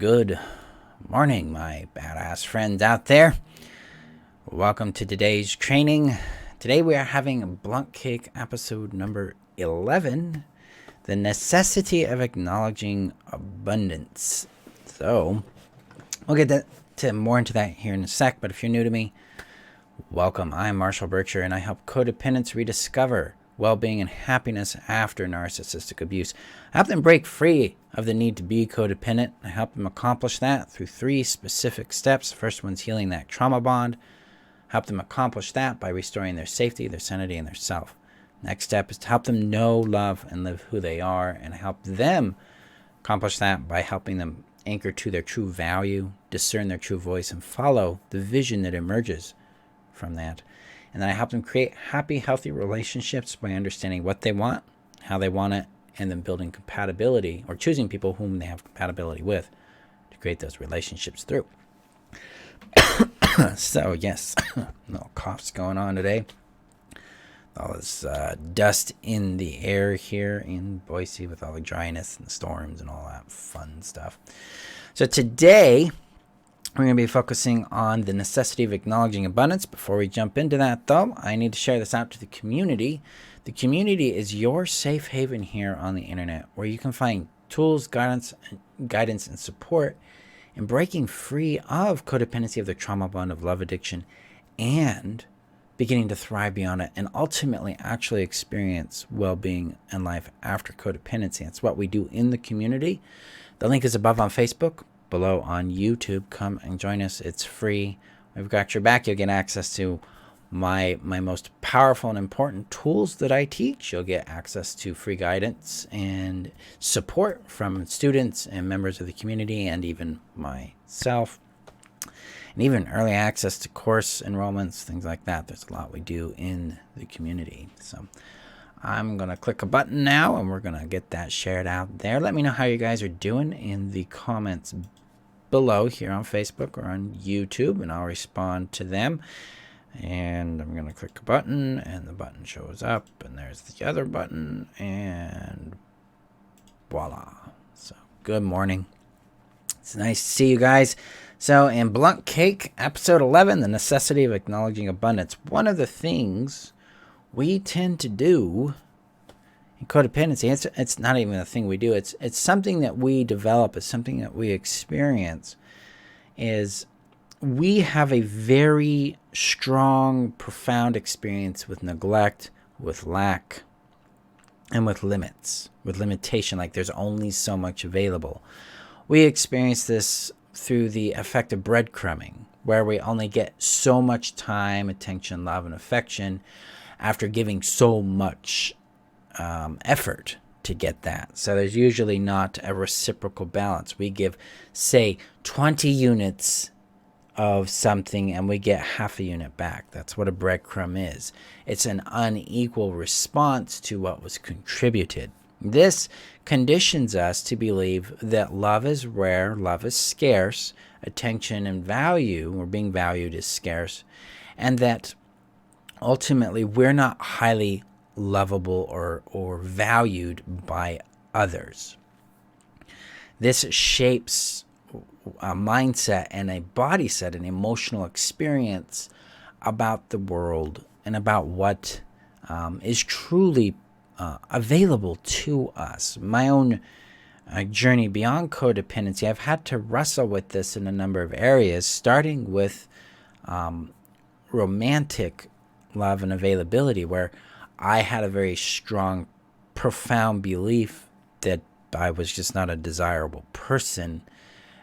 Good morning, my badass friends out there. Welcome to today's training. Today we are having a blunt cake episode number 11, the necessity of acknowledging abundance. So we'll get more into that here in a sec, but if you're new to me, welcome. I'm Marshall Burtcher, and I help codependents rediscover well-being and happiness after narcissistic abuse. I help them break free of the need to be codependent. I help them accomplish that through 3 specific steps. The first one's healing that trauma bond. I help them accomplish that by restoring their safety, their sanity, and their self. Next step is to help them know, love, and live who they are, and help them accomplish that by helping them anchor to their true value, discern their true voice, and follow the vision that emerges from that. And then I help them create happy, healthy relationships by understanding what they want, how they want it, and then building compatibility or choosing people whom they have compatibility with to create those relationships through. So, yes, little coughs going on today. All this dust in the air here in Boise with all the dryness and the storms and all that fun stuff. So today, we're going to be focusing on the necessity of acknowledging abundance. Before we jump into that, though, I need to share this out to the community. The community is your safe haven here on the internet, where you can find tools, guidance, and support in breaking free of codependency, of the trauma bond of love addiction, and beginning to thrive beyond it, and ultimately actually experience well-being and life after codependency. That's what we do in the community. The link is above on Facebook, below on YouTube. Come and join us. It's free. We've got your back. You'll get access to my most powerful and important tools that I teach. You'll get access to free guidance and support from students and members of the community, and even myself, and even early access to course enrollments, things like that. There's a lot we do in the community. So I'm going to click a button now, and we're going to get that shared out there. Let me know how you guys are doing in the comments below here on Facebook or on YouTube, and I'll respond to them. And I'm going to click a button, and the button shows up, and there's the other button, and voila. So good morning. It's nice to see you guys. So in Blunt Cake, episode 11, the necessity of acknowledging abundance. One of the things we tend to do in codependency, it's not even a thing we do, it's something that we develop, it's something that we experience, is we have a very strong, profound experience with neglect, with lack, and with limits, with limitation, like there's only so much available. We experience this through the effect of breadcrumbing, where we only get so much time, attention, love, and affection after giving so much effort to get that. So there's usually not a reciprocal balance. We give, say, 20 units of something and we get half a unit back. That's what a breadcrumb is. It's an unequal response to what was contributed. This conditions us to believe that love is rare, love is scarce, attention and value, or being valued, is scarce, and that ultimately we're not highly lovable or valued by others. This shapes a mindset and a body set, an emotional experience about the world and about what is truly available to us. My own journey beyond codependency, I've had to wrestle with this in a number of areas, starting with romantic love and availability, where I had a very strong, profound belief that I was just not a desirable person,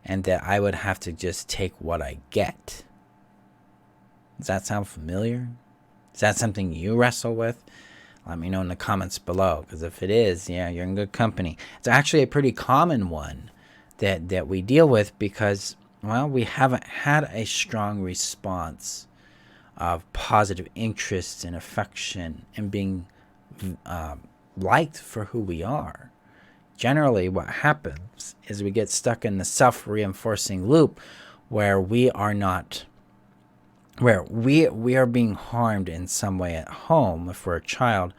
and that I would have to just take what I get. Does that sound familiar? Is that something you wrestle with? Let me know in the comments below, because if it is, yeah, you're in good company. It's actually a pretty common one that we deal with because, well, we haven't had a strong response of positive interest and affection and being liked for who we are. Generally, what happens is we get stuck in the self-reinforcing loop where we are being harmed in some way at home if we're a child,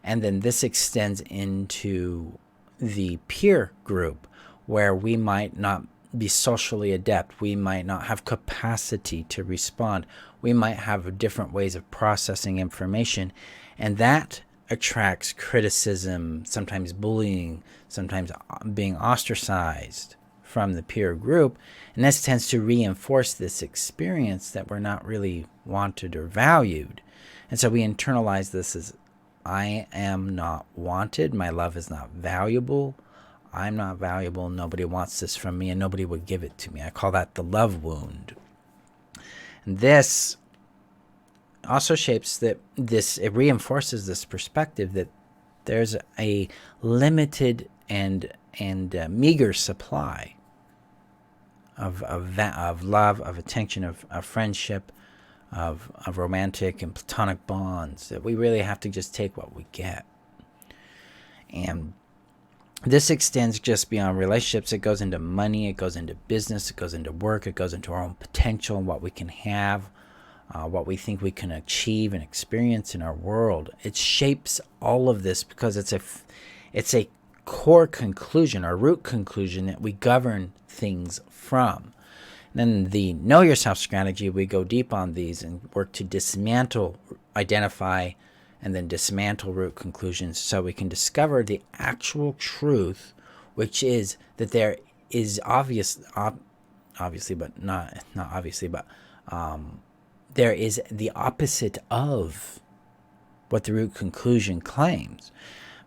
and then this extends into the peer group where we might not be socially adept. We might not have capacity to respond. We might have different ways of processing information, and that attracts criticism, sometimes bullying, sometimes being ostracized from the peer group. And this tends to reinforce this experience that we're not really wanted or valued. And so we internalize this as, I am not wanted, my love is not valuable, I'm not valuable, nobody wants this from me, and nobody would give it to me. I call that the love wound. And this also shapes it reinforces this perspective that there's a limited and meager supply of love, of attention, of friendship, of romantic and platonic bonds, that we really have to just take what we get. And this extends just beyond relationships. It goes into money, it goes into business, it goes into work, it goes into our own potential and what we can have, what we think we can achieve and experience in our world. It shapes all of this because it's a core conclusion, or root conclusion, that we govern things from. And then the Know Yourself strategy, we go deep on these and work to dismantle, identify, and then dismantle root conclusions so we can discover the actual truth, which is that there is there is the opposite of what the root conclusion claims.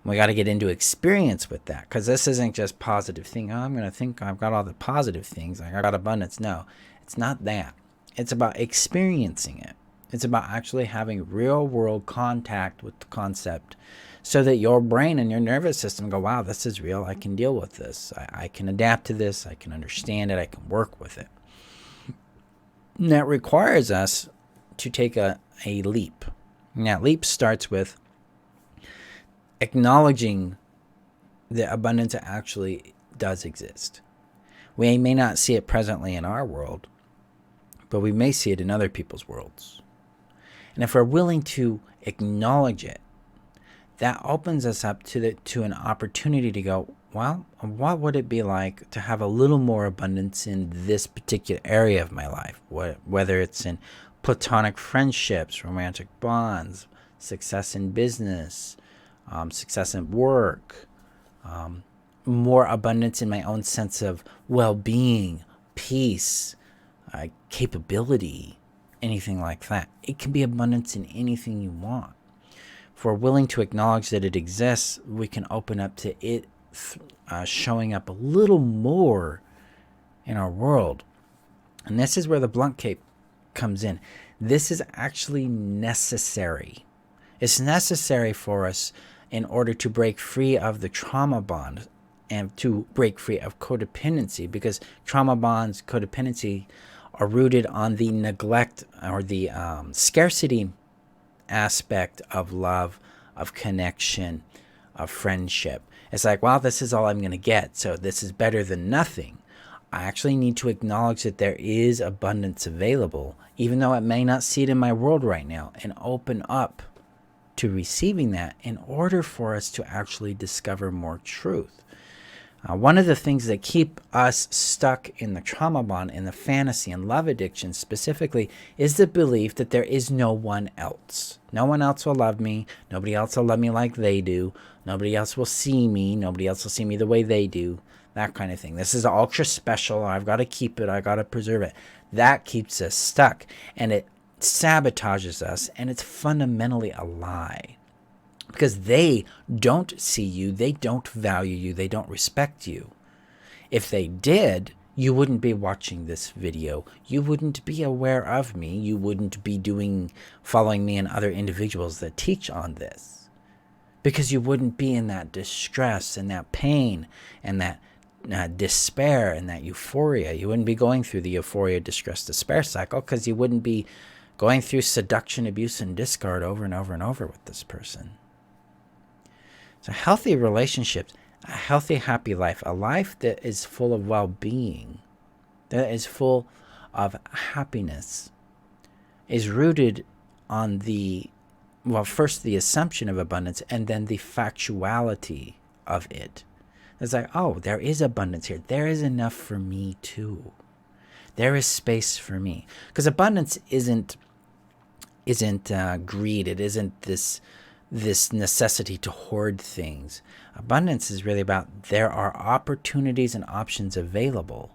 We got to get into experience with that, because this isn't just positive thing. Oh, I'm going to think I've got all the positive things, I got abundance. No, it's not that. It's about experiencing it. It's about actually having real world contact with the concept, so that your brain and your nervous system go, wow, this is real. I can deal with this. I can adapt to this. I can understand it. I can work with it. And that requires us to take a leap. And that leap starts with acknowledging the abundance that actually does exist. We may not see it presently in our world, but we may see it in other people's worlds. And if we're willing to acknowledge it, that opens us up to an opportunity to go, well, what would it be like to have a little more abundance in this particular area of my life? Whether it's in platonic friendships, romantic bonds, success in business, success in work, more abundance in my own sense of well-being, peace, capability, anything like that. It can be abundance in anything you want. If we're willing to acknowledge that it exists, we can open up to it showing up a little more in our world. And this is where the blunt cape comes in. This is actually necessary. It's necessary for us in order to break free of the trauma bond and to break free of codependency, because trauma bonds, codependency, are rooted on the neglect or the scarcity aspect of love, of connection, of friendship. It's like, well, this is all I'm going to get, so this is better than nothing. I actually need to acknowledge that there is abundance available, even though I may not see it in my world right now, and open up to receiving that in order for us to actually discover more truth. One of the things that keep us stuck in the trauma bond, in the fantasy and love addiction specifically, is the belief that there is no one else. No one else will love me. Nobody else will love me like they do. Nobody else will see me. Nobody else will see me the way they do. That kind of thing. This is ultra special. I've got to keep it. I've got to preserve it. That keeps us stuck, and it sabotages us, and it's fundamentally a lie. Because they don't see you, they don't value you, they don't respect you. If they did, you wouldn't be watching this video. You wouldn't be aware of me. You wouldn't be following me and other individuals that teach on this. Because you wouldn't be in that distress and that pain and that despair and that euphoria. You wouldn't be going through the euphoria, distress, despair cycle, because you wouldn't be going through seduction, abuse, and discard over and over and over with this person. So healthy relationships, a healthy, happy life, a life that is full of well-being, that is full of happiness, is rooted on first the assumption of abundance and then the factuality of it. It's like, oh, there is abundance here. There is enough for me too. There is space for me. Because abundance isn't greed. It isn't this necessity to hoard things. Abundance is really about there are opportunities and options available.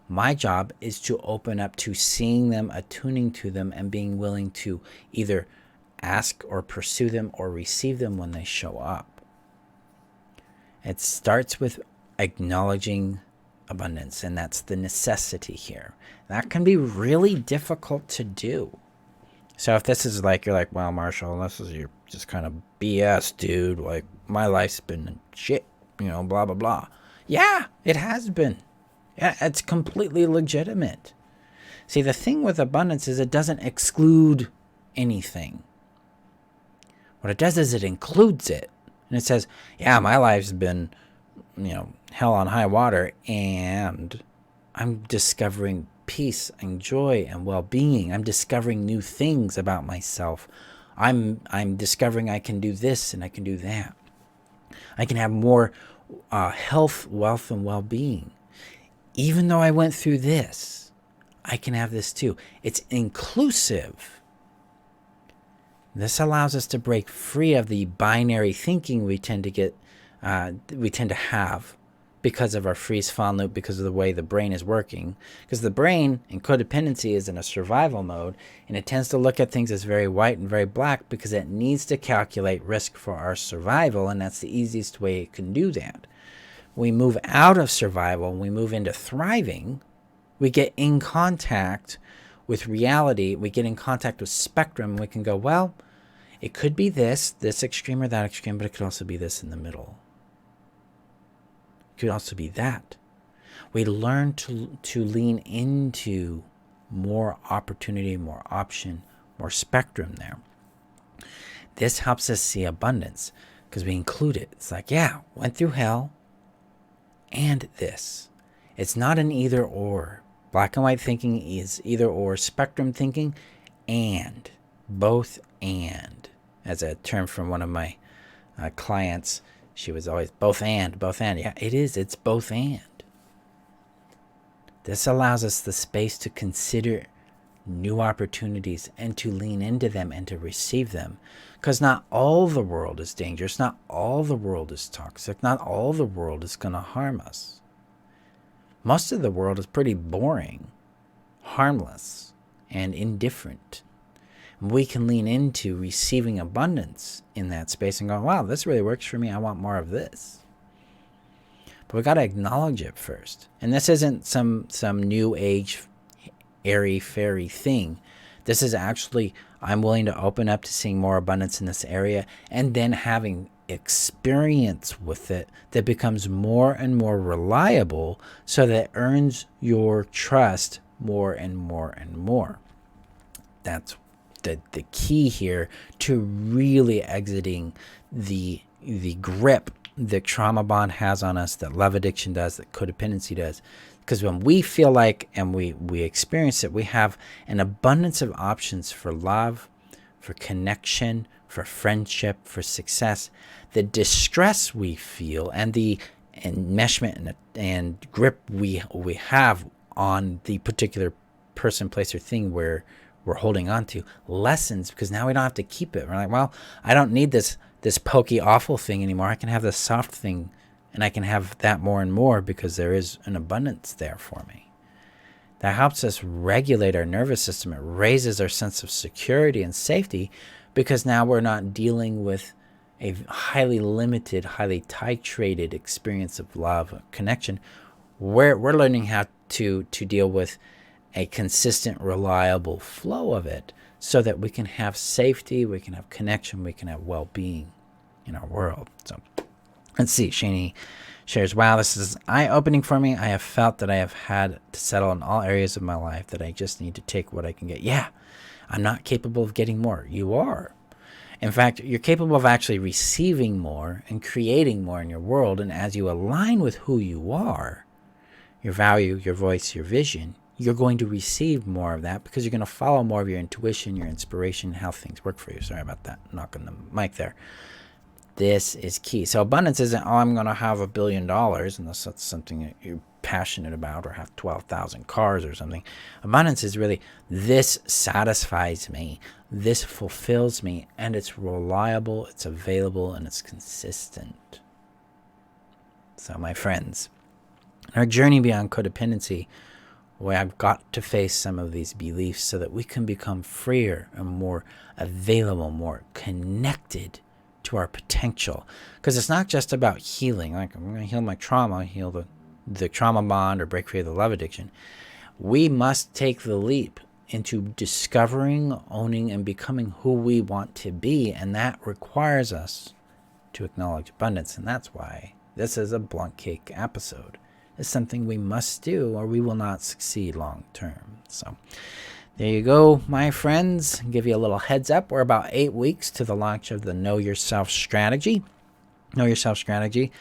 My job is to open up to seeing them, attuning to them, and being willing to either ask or pursue them or receive them when they show up. It starts with acknowledging abundance, and that's the necessity here. That can be really difficult to do. So if this is like, you're like, well, Marshall, this is your just kind of BS, dude. Like, my life's been shit, blah, blah, blah. Yeah, it has been. Yeah, it's completely legitimate. See, the thing with abundance is it doesn't exclude anything. What it does is it includes it. And it says, yeah, my life's been, hell on high water, and I'm discovering peace and joy and well-being. I'm discovering new things about myself. I'm discovering I can do this and I can do that. I can have more health, wealth, and well-being. Even though I went through this, I can have this too. It's inclusive. This allows us to break free of the binary thinking we tend to have because of our freeze-fawn loop, because of the way the brain is working. Because the brain in codependency is in a survival mode, and it tends to look at things as very white and very black because it needs to calculate risk for our survival, and that's the easiest way it can do that. We move out of survival and we move into thriving. We get in contact with reality. We get in contact with spectrum. We can go, well, it could be this extreme or that extreme, but it could also be this in the middle. It could also be that. We learn to lean into more opportunity, more option, more spectrum there. This helps us see abundance because we include it. It's like, yeah, went through hell and this. It's not an either or. Black and white thinking is either or. Spectrum thinking and. Both and. As a term from one of my clients, she was always both and. Yeah, it is. It's both and. This allows us the space to consider new opportunities and to lean into them and to receive them. Because not all the world is dangerous. Not all the world is toxic. Not all the world is going to harm us. Most of the world is pretty boring, harmless, and indifferent. We can lean into receiving abundance in that space and go, wow, this really works for me. I want more of this. But we got to acknowledge it first. And this isn't some new age airy-fairy thing. This is actually, I'm willing to open up to seeing more abundance in this area and then having experience with it that becomes more and more reliable so that it earns your trust more and more and more. That's the key here to really exiting the grip that trauma bond has on us, that love addiction does, that codependency does. Because when we feel like, and we experience it, we have an abundance of options for love, for connection, for friendship, for success. The distress we feel and the enmeshment and grip we have on the particular person, place, or thing we're holding on to lessens because now we don't have to keep it. We're like, well, I don't need this pokey, awful thing anymore. I can have this soft thing, and I can have that more and more because there is an abundance there for me. That helps us regulate our nervous system. It raises our sense of security and safety because now we're not dealing with a highly limited, highly titrated experience of love, connection. We're learning how to deal with a consistent, reliable flow of it so that we can have safety, we can have connection, we can have well-being in our world. So let's see. Shani shares, wow, this is eye-opening for me. I have felt that I have had to settle in all areas of my life, that I just need to take what I can get. Yeah, I'm not capable of getting more. You are. In fact, you're capable of actually receiving more and creating more in your world. And as you align with who you are, your value, your voice, your vision, you're going to receive more of that because you're going to follow more of your intuition, your inspiration, how things work for you. Sorry about that, knocking the mic there. This is key. So abundance isn't, oh, I'm going to have $1 billion, unless that's something that you're passionate about, or have 12,000 cars or something. Abundance is really, this satisfies me, this fulfills me, and it's reliable, it's available, and it's consistent. So my friends, in our journey beyond codependency, I've got to face some of these beliefs so that we can become freer and more available, more connected to our potential. Because it's not just about healing, like I'm going to heal my trauma, heal the trauma bond, or break free of the love addiction. We must take the leap into discovering, owning, and becoming who we want to be. And that requires us to acknowledge abundance. And that's why this is a blunt cake episode. It's something we must do, or we will not succeed long term. So there you go, my friends. Give you a little heads up. We're about 8 weeks to the launch of the Know Yourself strategy. Know Yourself strategy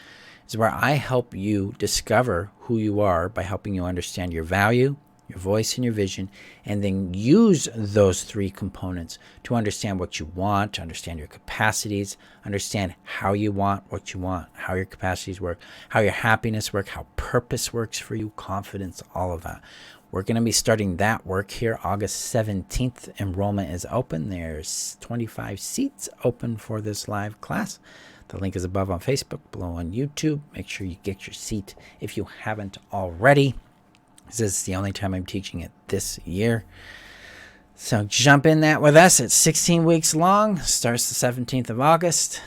is where I help you discover who you are by helping you understand your value, your voice, and your vision, and then use those 3 components to understand what you want, to understand your capacities, understand how you want what you want, how your capacities work, how your happiness works, how purpose works for you, confidence, all of that. We're going to be starting that work here August 17th. Enrollment is open. There's 25 seats open for this live class. The link is above on Facebook, below on YouTube. Make sure you get your seat if you haven't already. This is the only time I'm teaching it this year. So jump in that with us. It's 16 weeks long. Starts the 17th of August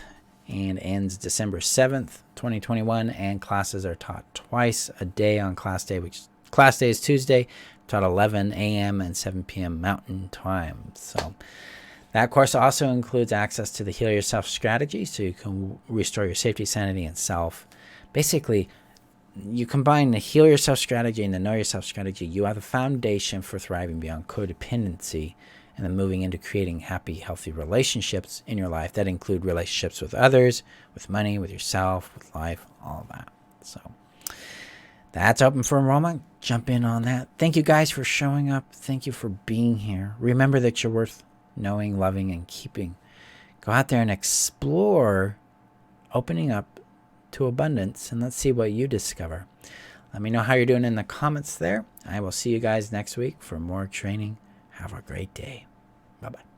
and ends December 7th, 2021. And classes are taught twice a day on class day, which class day is Tuesday, taught 11 a.m. and 7 p.m. Mountain Time. So that course also includes access to the Heal Yourself strategy, so you can restore your safety, sanity, and self. Basically, you combine the Heal Yourself strategy and the Know Yourself strategy, you have the foundation for thriving beyond codependency and then moving into creating happy, healthy relationships in your life that include relationships with others, with money, with yourself, with life, all of that. So that's open for enrollment. Jump in on that. Thank you guys for showing up. Thank you for being here. Remember that you're worth knowing, loving, and keeping. Go out there and explore opening up to abundance, and let's see what you discover. Let me know how you're doing in the comments there. I will see you guys next week for more training. Have a great day. Bye-bye.